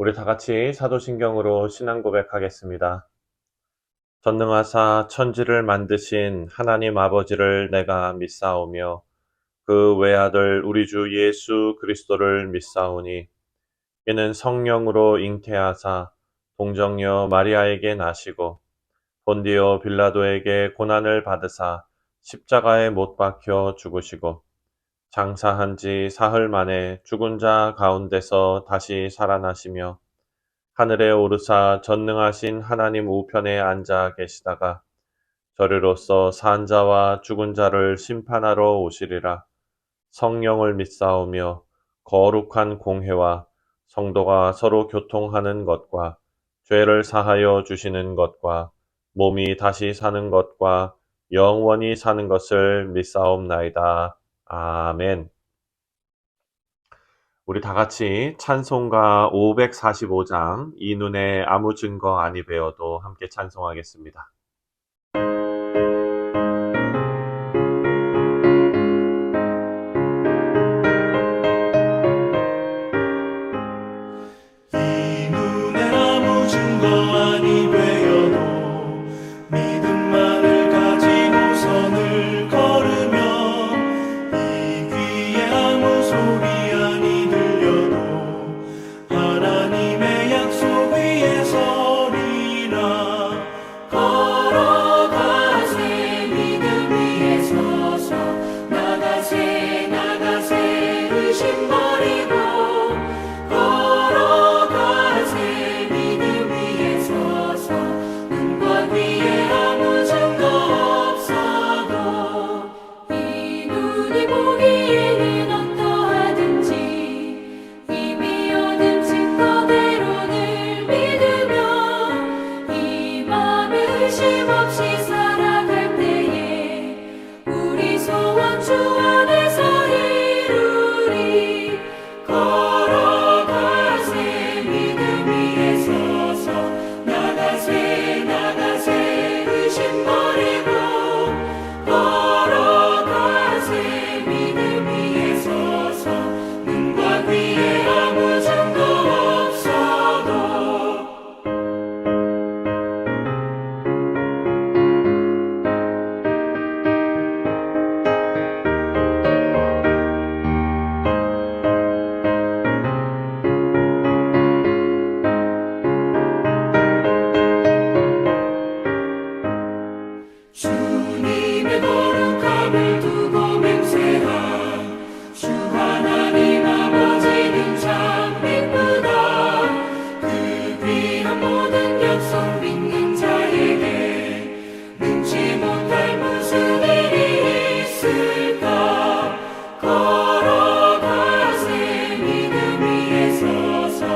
우리 다 같이 사도신경으로 신앙 고백하겠습니다. 전능하사 천지를 만드신 하나님 아버지를 내가 믿사오며 그 외아들 우리 주 예수 그리스도를 믿사오니 이는 성령으로 잉태하사 동정녀 마리아에게 나시고 본디오 빌라도에게 고난을 받으사 십자가에 못 박혀 죽으시고 장사한 지 사흘 만에 죽은 자 가운데서 다시 살아나시며 하늘에 오르사 전능하신 하나님 우편에 앉아 계시다가 저리로서 산 자와 죽은 자를 심판하러 오시리라. 성령을 믿사오며 거룩한 공회와 성도가 서로 교통하는 것과 죄를 사하여 주시는 것과 몸이 다시 사는 것과 영원히 사는 것을 믿사옵나이다. 아멘. 우리 다 같이 찬송가 545장 이 눈에 아무 증거 아니 베어도 함께 찬송하겠습니다. 이 눈에 아무 증거 아니 되어도 믿음만을 가지고 선을 걸으며 이 귀에 아무 소리 아니 들려도 하나님의 약속 위에 서리라. 걸어가세 믿음 위에 서서 나가세 나가세 의심 버리고 걸어가세 믿음 위에 서서 눈과 귀에 아무 증거 없어도 이 눈이 보기에는 어떠하든지 이미 얻은 증거대로 늘 믿으며 이 맘에 의심 없이 살아갈 때에 우리 소원 주 안에서 이루리. 걸어가세 믿음 위에 서서 나가세 나가세 의심 버리고 걸어가세 믿음 위에 서서 눈과 귀에 아무 증거 없어도. 주님의 거룩함을 두고 맹세한 주 하나님 아버지는 참 이쁘다. 그 귀한 모든 약속 믿는 자에게 능치 못할 무슨 일이 있을까. 걸어가세 믿음 위에 서서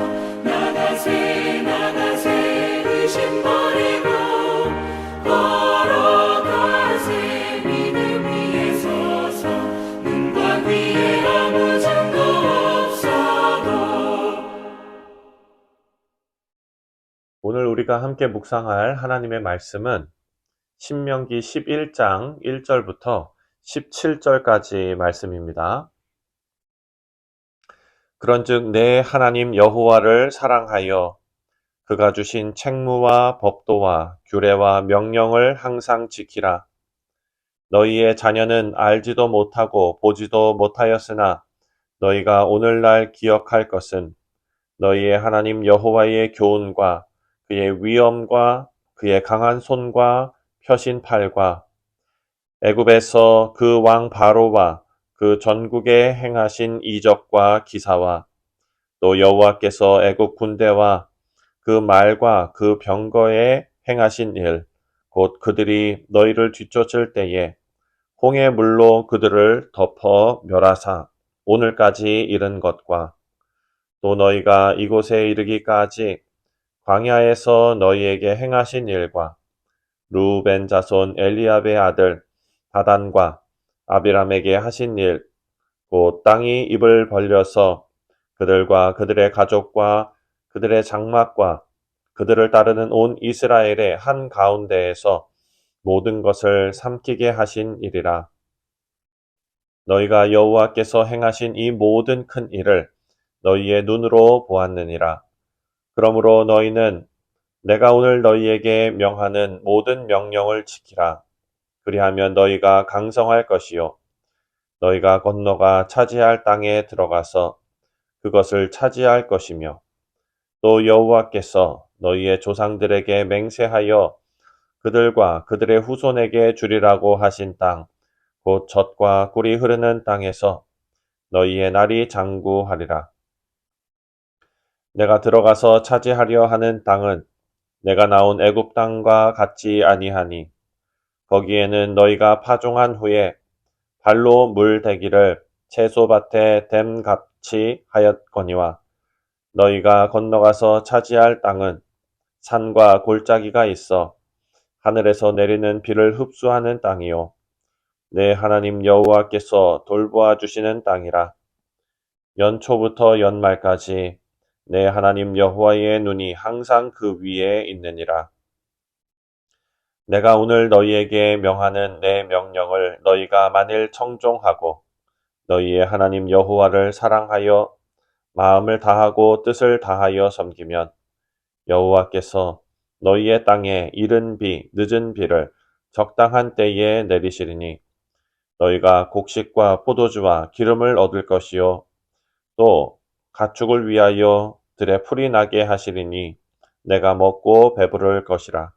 나가세 나가세 의심 버리고 걸어가세 믿음 위에 서서 눈과 귀에 아무 증거 없어도. 오늘 우리가 함께 묵상할 하나님의 말씀은 신명기 11장 1절부터 17절까지 말씀입니다. 그런즉 내 하나님 여호와를 사랑하여 그가 주신 책무와 법도와 규례와 명령을 항상 지키라. 너희의 자녀는 알지도 못하고 보지도 못하였으나 너희가 오늘날 기억할 것은 너희의 하나님 여호와의 교훈과 그의 위엄과 그의 강한 손과 펴신 팔과 애굽에서 그 왕 바로와 그 전국에 행하신 이적과 기사와 또 여호와께서 애굽 군대와 그 말과 그 병거에 행하신 일, 곧 그들이 너희를 뒤쫓을 때에 홍해 물로 그들을 덮어 멸하사 오늘까지 이른 것과 또 너희가 이곳에 이르기까지 광야에서 너희에게 행하신 일과 루벤 자손 엘리압의 아들 다단과 아비람에게 하신 일, 곧 땅이 입을 벌려서 그들과 그들의 가족과 그들의 장막과 그들을 따르는 온 이스라엘의 한 가운데에서 모든 것을 삼키게 하신 일이라. 너희가 여호와께서 행하신 이 모든 큰 일을 너희의 눈으로 보았느니라. 그러므로 너희는 내가 오늘 너희에게 명하는 모든 명령을 지키라. 그리하면 너희가 강성할 것이요 너희가 건너가 차지할 땅에 들어가서 그것을 차지할 것이며 또 여호와께서 너희의 조상들에게 맹세하여 그들과 그들의 후손에게 주리라고 하신 땅, 곧 젖과 꿀이 흐르는 땅에서 너희의 날이 장구하리라. 내가 들어가서 차지하려 하는 땅은 내가 나온 애굽 땅과 같지 아니하니 거기에는 너희가 파종한 후에 발로 물 대기를 채소밭에 댐같이 하였거니와 너희가 건너가서 차지할 땅은 산과 골짜기가 있어 하늘에서 내리는 비를 흡수하는 땅이요 내 하나님 여호와께서 돌보아 주시는 땅이라. 연초부터 연말까지 내 하나님 여호와의 눈이 항상 그 위에 있느니라. 내가 오늘 너희에게 명하는 내 명령을 너희가 만일 청종하고 너희의 하나님 여호와를 사랑하여 마음을 다하고 뜻을 다하여 섬기면 여호와께서 너희의 땅에 이른 비, 늦은 비를 적당한 때에 내리시리니 너희가 곡식과 포도주와 기름을 얻을 것이요 또 가축을 위하여 들에 풀이 나게 하시리니 내가 먹고 배부를 것이라.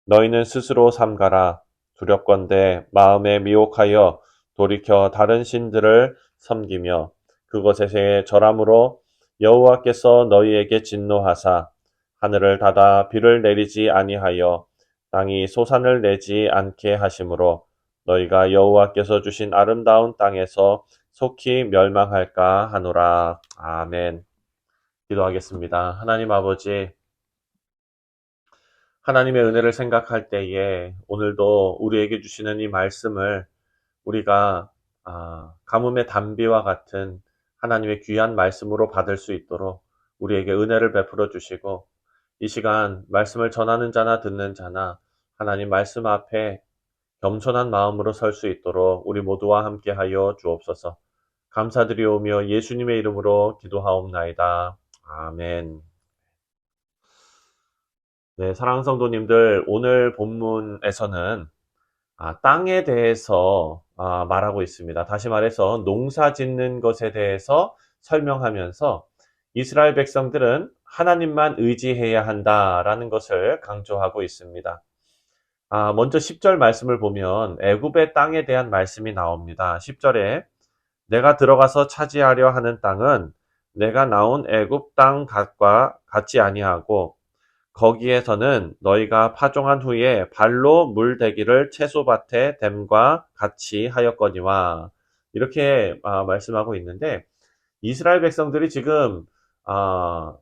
너희는 스스로 삼가라. 두렵건대 마음에 미혹하여 돌이켜 다른 신들을 섬기며 그것에 절함으로 여호와께서 너희에게 진노하사 하늘을 닫아 비를 내리지 아니하여 땅이 소산을 내지 않게 하심으로 너희가 여호와께서 주신 아름다운 땅에서 속히 멸망할까 하노라. 아멘. 기도하겠습니다. 하나님 아버지, 하나님의 은혜를 생각할 때에 오늘도 우리에게 주시는 이 말씀을 우리가 가뭄의 단비와 같은 하나님의 귀한 말씀으로 받을 수 있도록 우리에게 은혜를 베풀어 주시고 이 시간 말씀을 전하는 자나 듣는 자나 하나님 말씀 앞에 겸손한 마음으로 설 수 있도록 우리 모두와 함께 하여 주옵소서. 감사드리오며 예수님의 이름으로 기도하옵나이다. 아멘. 네, 사랑하는 성도님들, 오늘 본문에서는 땅에 대해서 말하고 있습니다. 다시 말해서 농사 짓는 것에 대해서 설명하면서 이스라엘 백성들은 하나님만 의지해야 한다라는 것을 강조하고 있습니다. 먼저 10절 말씀을 보면 애굽의 땅에 대한 말씀이 나옵니다. 10절에 내가 들어가서 차지하려 하는 땅은 내가 나온 애굽 땅과 같지 아니하고 거기에서는 너희가 파종한 후에 발로 물대기를 채소밭에 댐과 같이 하였거니와 이렇게 말씀하고 있는데 이스라엘 백성들이 지금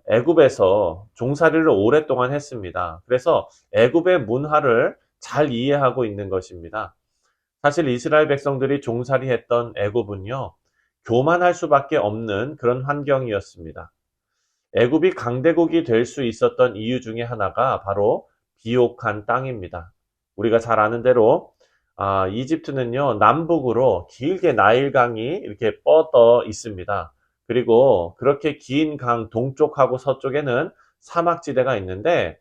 애굽에서 종살이를 오랫동안 했습니다. 그래서 애굽의 문화를 잘 이해하고 있는 것입니다. 사실 이스라엘 백성들이 종살이했던 애굽은요, 교만할 수밖에 없는 그런 환경이었습니다. 애굽이 강대국이 될 수 있었던 이유 중에 하나가 바로 비옥한 땅입니다. 우리가 잘 아는 대로 이집트는요, 남북으로 길게 나일강이 이렇게 뻗어 있습니다. 그리고 그렇게 긴 강 동쪽하고 서쪽에는 사막지대가 있는데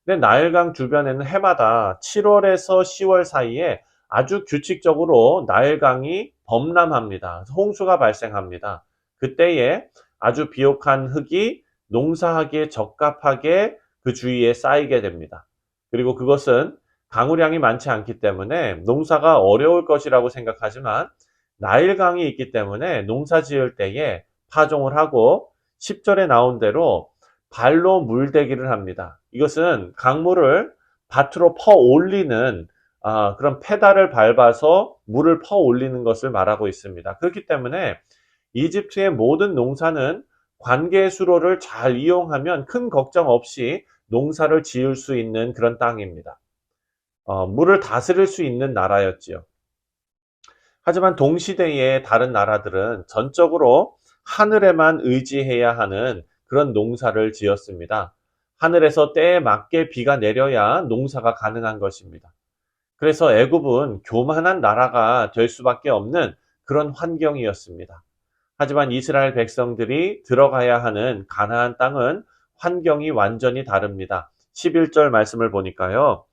근데 나일강 주변에는 해마다 7월에서 10월 사이에 아주 규칙적으로 나일강이 범람합니다. 홍수가 발생합니다. 그때에 아주 비옥한 흙이 농사하기에 적합하게 그 주위에 쌓이게 됩니다. 그리고 그것은 강우량이 많지 않기 때문에 농사가 어려울 것이라고 생각하지만 나일강이 있기 때문에 농사 지을 때에 파종을 하고 10절에 나온 대로 발로 물대기를 합니다. 이것은 강물을 밭으로 퍼 올리는 그런 페달을 밟아서 물을 퍼 올리는 것을 말하고 있습니다. 그렇기 때문에 이집트의 모든 농사는 관계 수로를 잘 이용하면 큰 걱정 없이 농사를 지을 수 있는 그런 땅입니다. 물을 다스릴 수 있는 나라였지요. 하지만 동시대의 다른 나라들은 전적으로 하늘에만 의지해야 하는 그런 농사를 지었습니다. 하늘에서 때에 맞게 비가 내려야 농사가 가능한 것입니다. 그래서 애굽은 교만한 나라가 될 수밖에 없는 그런 환경이었습니다. 하지만 이스라엘 백성들이 들어가야 하는 가나안 땅은 환경이 완전히 다릅니다. 11절 말씀을 보니까요.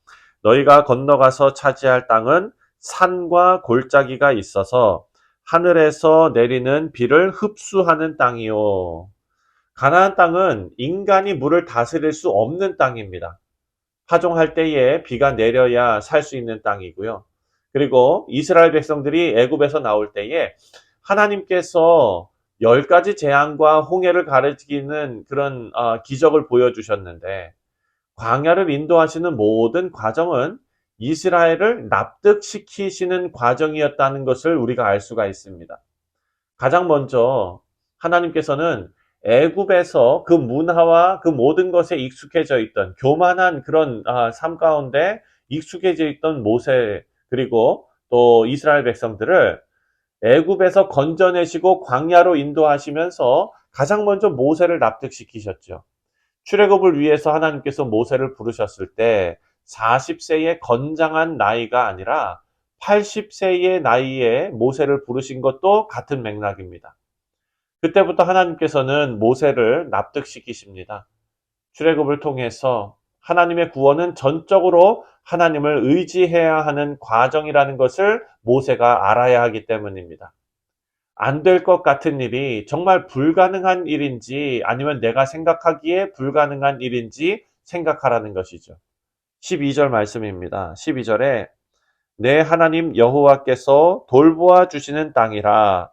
너희가 건너가서 차지할 땅은 산과 골짜기가 있어서 하늘에서 내리는 비를 흡수하는 땅이요. 가나안 땅은 인간이 물을 다스릴 수 없는 땅입니다. 파종할 때에 비가 내려야 살 수 있는 땅이고요. 그리고 이스라엘 백성들이 애굽에서 나올 때에 하나님께서 10가지 재앙과 홍해를 가르치는 그런 기적을 보여주셨는데 광야를 인도하시는 모든 과정은 이스라엘을 납득시키시는 과정이었다는 것을 우리가 알 수가 있습니다. 가장 먼저 하나님께서는 애굽에서 그 문화와 그 모든 것에 익숙해져 있던 교만한 그런 삶 가운데 익숙해져 있던 모세 그리고 또 이스라엘 백성들을 애굽에서 건져내시고 광야로 인도하시면서 가장 먼저 모세를 납득시키셨죠. 출애굽을 위해서 하나님께서 모세를 부르셨을 때 40세의 건장한 나이가 아니라 80세의 나이에 모세를 부르신 것도 같은 맥락입니다. 그때부터 하나님께서는 모세를 납득시키십니다. 출애굽을 통해서 하나님의 구원은 전적으로 하나님을 의지해야 하는 과정이라는 것을 모세가 알아야 하기 때문입니다. 안 될 것 같은 일이 정말 불가능한 일인지 아니면 내가 생각하기에 불가능한 일인지 생각하라는 것이죠. 12절 말씀입니다. 12절에 내 하나님 여호와께서 돌보아 주시는 땅이라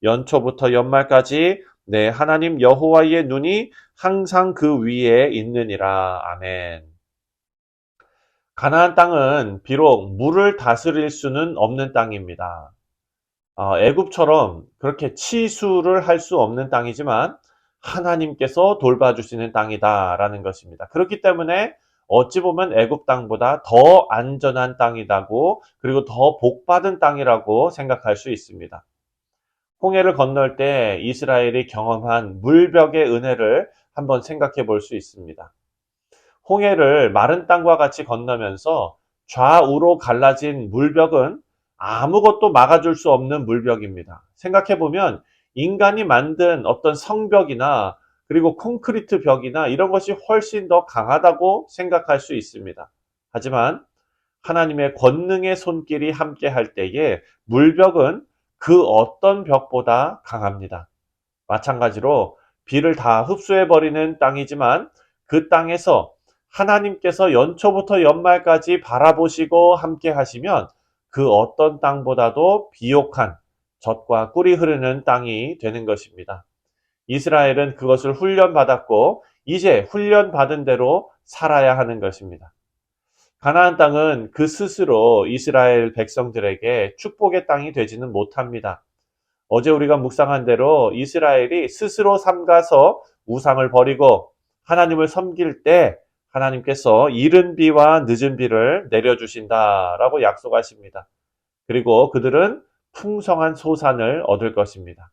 연초부터 연말까지 내 하나님 여호와의 눈이 항상 그 위에 있느니라. 아멘. 가나안 땅은 비록 물을 다스릴 수는 없는 땅입니다. 애굽처럼 그렇게 치수를 할 수 없는 땅이지만 하나님께서 돌봐주시는 땅이다라는 것입니다. 그렇기 때문에 어찌 보면 애굽 땅보다 더 안전한 땅이라고 그리고 더 복받은 땅이라고 생각할 수 있습니다. 홍해를 건널 때 이스라엘이 경험한 물벽의 은혜를 한번 생각해 볼 수 있습니다. 홍해를 마른 땅과 같이 건너면서 좌우로 갈라진 물벽은 아무것도 막아줄 수 없는 물벽입니다. 생각해 보면 인간이 만든 어떤 성벽이나 그리고 콘크리트 벽이나 이런 것이 훨씬 더 강하다고 생각할 수 있습니다. 하지만 하나님의 권능의 손길이 함께 할 때에 물벽은 그 어떤 벽보다 강합니다. 마찬가지로 비를 다 흡수해버리는 땅이지만 그 땅에서 하나님께서 연초부터 연말까지 바라보시고 함께 하시면 그 어떤 땅보다도 비옥한 젖과 꿀이 흐르는 땅이 되는 것입니다. 이스라엘은 그것을 훈련받았고 이제 훈련받은 대로 살아야 하는 것입니다. 가나안 땅은 그 스스로 이스라엘 백성들에게 축복의 땅이 되지는 못합니다. 어제 우리가 묵상한 대로 이스라엘이 스스로 삼가서 우상을 버리고 하나님을 섬길 때 하나님께서 이른 비와 늦은 비를 내려주신다라고 약속하십니다. 그리고 그들은 풍성한 소산을 얻을 것입니다.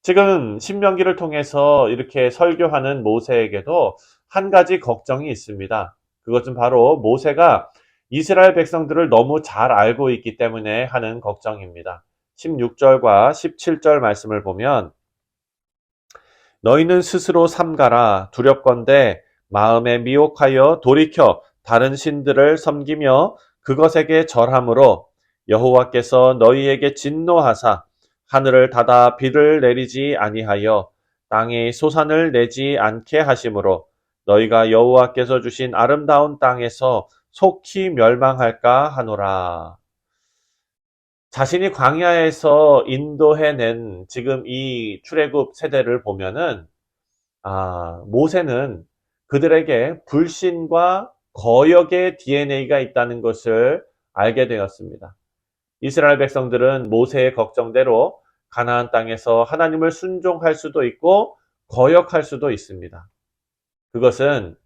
지금 신명기를 통해서 이렇게 설교하는 모세에게도 한 가지 걱정이 있습니다. 그것은 바로 모세가 이스라엘 백성들을 너무 잘 알고 있기 때문에 하는 걱정입니다. 16절과 17절 말씀을 보면 너희는 스스로 삼가라 두렵건대 마음에 미혹하여 돌이켜 다른 신들을 섬기며 그것에게 절함으로 여호와께서 너희에게 진노하사 하늘을 닫아 비를 내리지 아니하여 땅에 소산을 내지 않게 하심으로 너희가 여호와께서 주신 아름다운 땅에서 속히 멸망할까 하노라. 자신이 광야에서 인도해낸 지금 이 출애굽 세대를 보면은 모세는 그들에게 불신과 거역의 DNA가 있다는 것을 알게 되었습니다. 이스라엘 백성들은 모세의 걱정대로 가나안 땅에서 하나님을 순종할 수도 있고 거역할 수도 있습니다. 그것은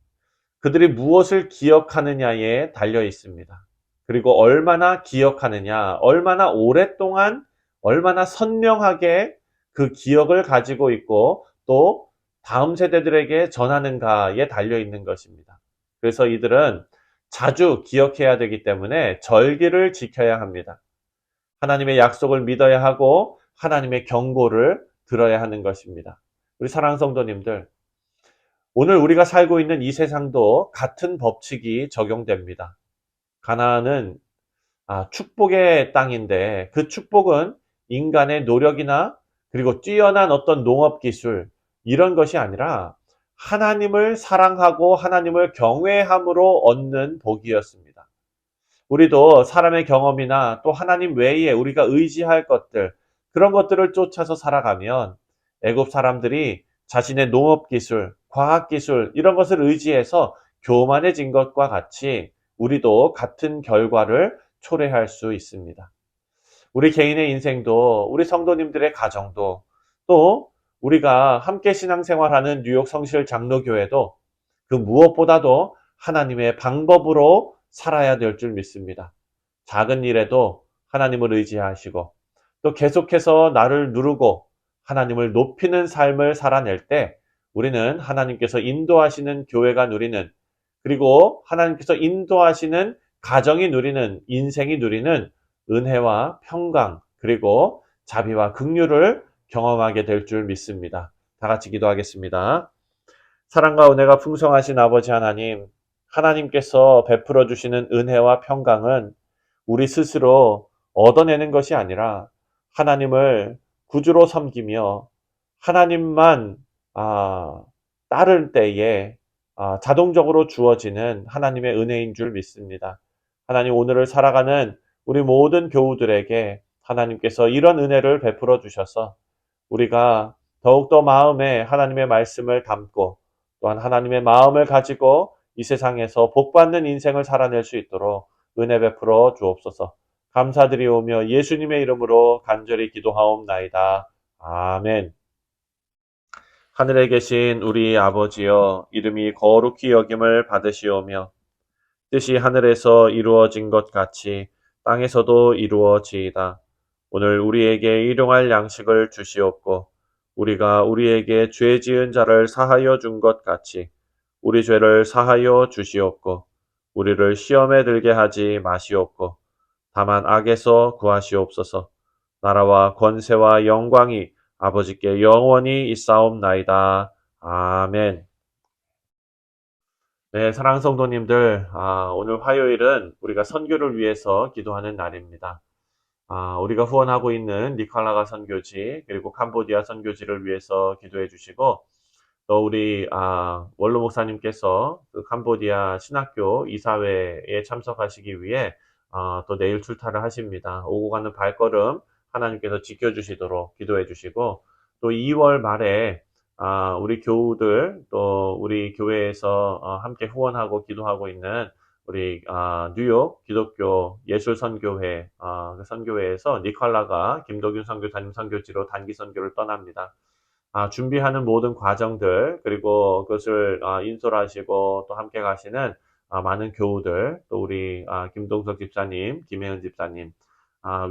그들이 무엇을 기억하느냐에 달려 있습니다. 그리고 얼마나 기억하느냐, 얼마나 오랫동안, 얼마나 선명하게 그 기억을 가지고 있고 또 다음 세대들에게 전하는가에 달려 있는 것입니다. 그래서 이들은 자주 기억해야 되기 때문에 절기를 지켜야 합니다. 하나님의 약속을 믿어야 하고 하나님의 경고를 들어야 하는 것입니다. 우리 사랑하는 성도님들, 오늘 우리가 살고 있는 이 세상도 같은 법칙이 적용됩니다. 가나안은 축복의 땅인데 그 축복은 인간의 노력이나 그리고 뛰어난 어떤 농업 기술 이런 것이 아니라 하나님을 사랑하고 하나님을 경외함으로 얻는 복이었습니다. 우리도 사람의 경험이나 또 하나님 외에 우리가 의지할 것들, 그런 것들을 쫓아서 살아가면 애굽 사람들이 자신의 농업 기술, 과학 기술 이런 것을 의지해서 교만해진 것과 같이 우리도 같은 결과를 초래할 수 있습니다. 우리 개인의 인생도 우리 성도님들의 가정도 또 우리가 함께 신앙생활하는 뉴욕 성실 장로교회도 그 무엇보다도 하나님의 방법으로 살아야 될 줄 믿습니다. 작은 일에도 하나님을 의지하시고 또 계속해서 나를 누르고 하나님을 높이는 삶을 살아낼 때 우리는 하나님께서 인도하시는 교회가 누리는 그리고 하나님께서 인도하시는 가정이 누리는 인생이 누리는 은혜와 평강 그리고 자비와 긍휼을 경험하게 될 줄 믿습니다. 다 같이 기도하겠습니다. 사랑과 은혜가 풍성하신 아버지 하나님, 하나님께서 베풀어 주시는 은혜와 평강은 우리 스스로 얻어내는 것이 아니라 하나님을 구주로 섬기며 하나님만 따를 때에 자동적으로 주어지는 하나님의 은혜인 줄 믿습니다. 하나님 오늘을 살아가는 우리 모든 교우들에게 하나님께서 이런 은혜를 베풀어 주셔서 우리가 더욱더 마음에 하나님의 말씀을 담고 또한 하나님의 마음을 가지고 이 세상에서 복받는 인생을 살아낼 수 있도록 은혜 베풀어 주옵소서. 감사드리오며 예수님의 이름으로 간절히 기도하옵나이다. 아멘. 하늘에 계신 우리 아버지여, 이름이 거룩히 여김을 받으시오며 뜻이 하늘에서 이루어진 것 같이 땅에서도 이루어지이다. 오늘 우리에게 일용할 양식을 주시옵고 우리가 우리에게 죄 지은 자를 사하여 준 것 같이 우리 죄를 사하여 주시옵고 우리를 시험에 들게 하지 마시옵고 다만 악에서 구하시옵소서. 나라와 권세와 영광이 아버지께 영원히 있사옵나이다. 아멘. 네, 사랑하는 성도님들, 오늘 화요일은 우리가 선교를 위해서 기도하는 날입니다. 우리가 후원하고 있는 니칼라가 선교지, 그리고 캄보디아 선교지를 위해서 기도해 주시고, 또 우리, 원로 목사님께서 그 캄보디아 신학교 이사회에 참석하시기 위해, 또 내일 출타를 하십니다. 오고 가는 발걸음 하나님께서 지켜주시도록 기도해 주시고, 또 2월 말에 우리 교우들 또 우리 교회에서 함께 후원하고 기도하고 있는 우리 뉴욕 기독교 예술선교회 그 선교회에서 니콜라가 김도균 선교사님 선교지로 단기 선교를 떠납니다. 준비하는 모든 과정들 그리고 그것을 인솔하시고 또 함께 가시는 많은 교우들 또 우리 김동석 집사님, 김혜은 집사님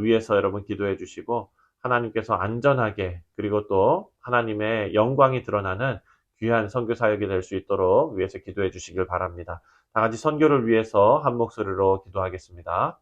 위에서 여러분 기도해 주시고 하나님께서 안전하게 그리고 또 하나님의 영광이 드러나는 귀한 선교 사역이 될 수 있도록 위해서 기도해 주시길 바랍니다. 다 같이 선교를 위해서 한 목소리로 기도하겠습니다.